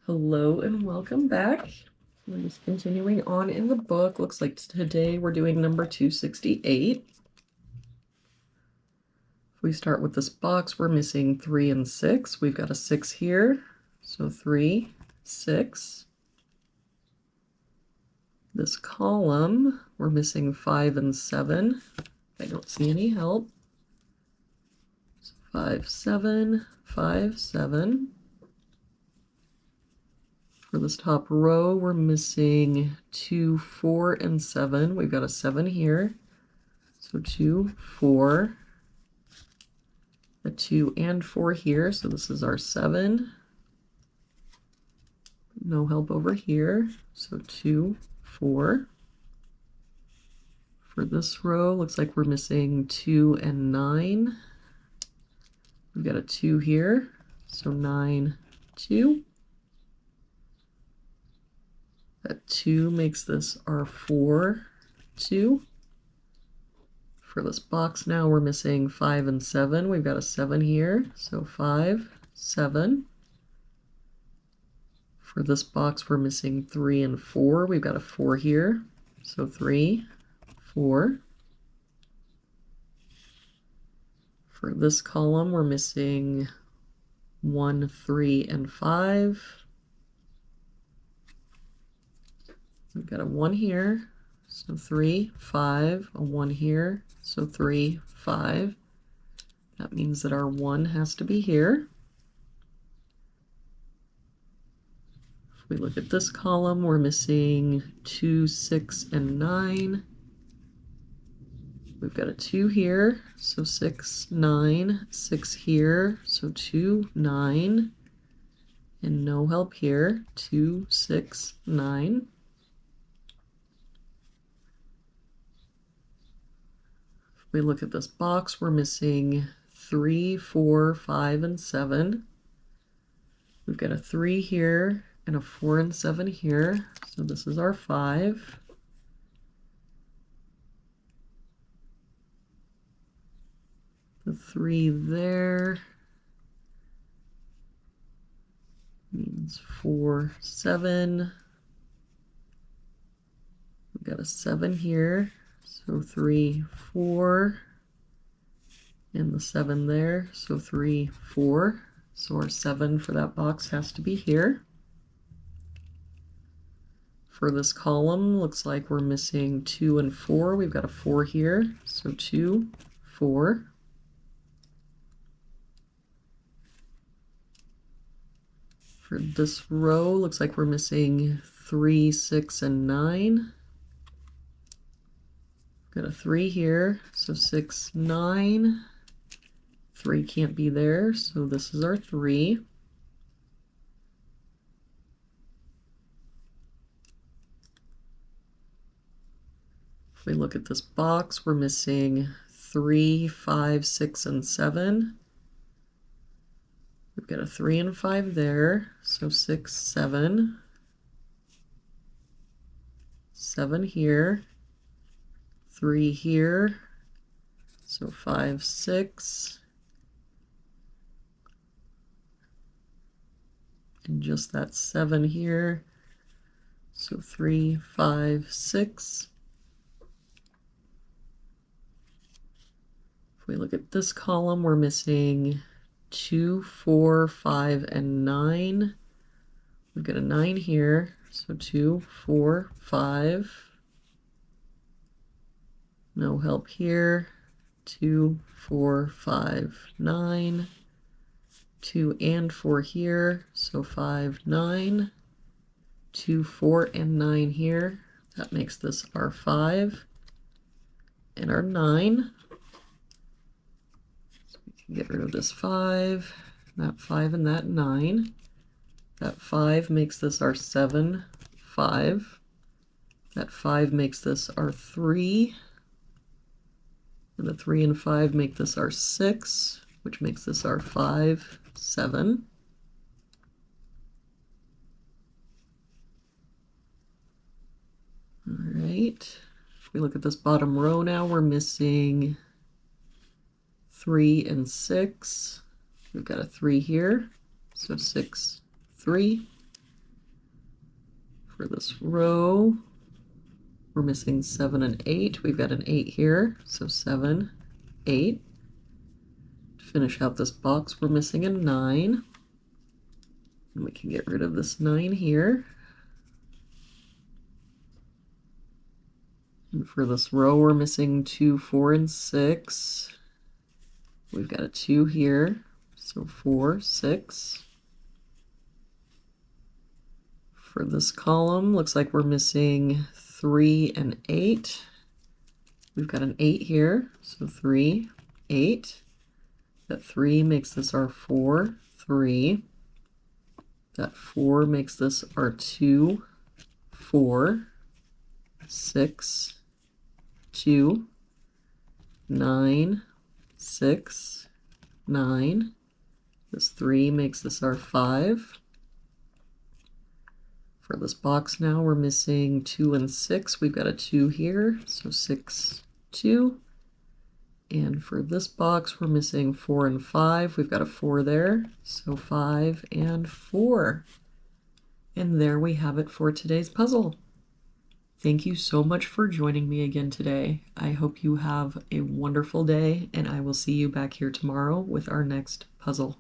Hello and welcome back. We're just continuing on in the book. Looks like today we're doing number 268. If we start with this box, we're missing 3 and 6. We've got a 6 here, so 3, 6. This column, we're missing 5 and 7. I don't see any help. So 5, 7, 5, 7. For this top row, we're missing 2, 4, and 7. We've got a 7 here. So 2, 4. A 2 and 4 here. So this is our 7. No help over here. So 2, 4. For this row, looks like we're missing 2 and 9. We've got a 2 here. So 9, 2. That 2 makes this our 4, 2. For this box now, we're missing 5 and 7. We've got a 7 here, so 5, 7. For this box, we're missing 3 and 4. We've got a 4 here, so 3, 4. For this column, we're missing 1, 3, and 5. We've got a 1 here, so 3, 5, a 1 here, so 3, 5. That means that our 1 has to be here. If we look at this column, we're missing 2, 6, and 9. We've got a 2 here, so 6, 9, 6 here, so 2, 9. And no help here, 2, 6, 9. We look at this box, we're missing 3, 4, 5, and 7. We've got a 3 here and a 4 and 7 here, so this is our 5. The 3 there means 4, 7. We've got a 7 here. So 3, 4, and the 7 there, so 3, 4. So our 7 for that box has to be here. For this column, looks like we're missing 2 and 4. We've got a 4 here, so 2, 4. For this row, looks like we're missing 3, 6, and 9. Got a 3 here, so 6, 9. 3 can't be there, so this is our 3. If we look at this box, we're missing 3, 5, 6, and 7. We've got a 3 and 5 there, so 6, 7. 7 here. 3 here, so 5, 6, and just that 7 here, so 3, 5, 6. If we look at this column, we're missing 2, 4, 5, and 9. We've got a 9 here, so 2, 4, 5. No help here. 2, 4, 5, 9. 2 and 4 here, so 5, 9. 2, 4, and 9 here. That makes this our 5 and our 9. So we can get rid of this 5, that 5, and that 9. That 5 makes this our 7, 5. That 5 makes this our 3. And the 3 and 5 make this our 6, which makes this our 5, 7. All right. If we look at this bottom row now, we're missing 3 and 6. We've got a 3 here, so 6, 3. For this row, we're missing 7 and 8. We've got an 8 here, so 7, 8. To finish out this box, we're missing a 9. And we can get rid of this 9 here. And for this row, we're missing 2, 4, and 6. We've got a 2 here, so 4, 6. For this column, looks like we're missing 3 and 8. We've got an 8 here, so 3, 8. That 3 makes this our 4, 3. That 4 makes this our 2, 4, 6, 2, 9, 6, 9. This 3 makes this our 5. For this box now, we're missing 2 and 6. We've got a 2 here, so 6, 2. And for this box, we're missing 4 and 5. We've got a 4 there, so 5 and 4. And there we have it for today's puzzle. Thank you so much for joining me again today. I hope you have a wonderful day, and I will see you back here tomorrow with our next puzzle.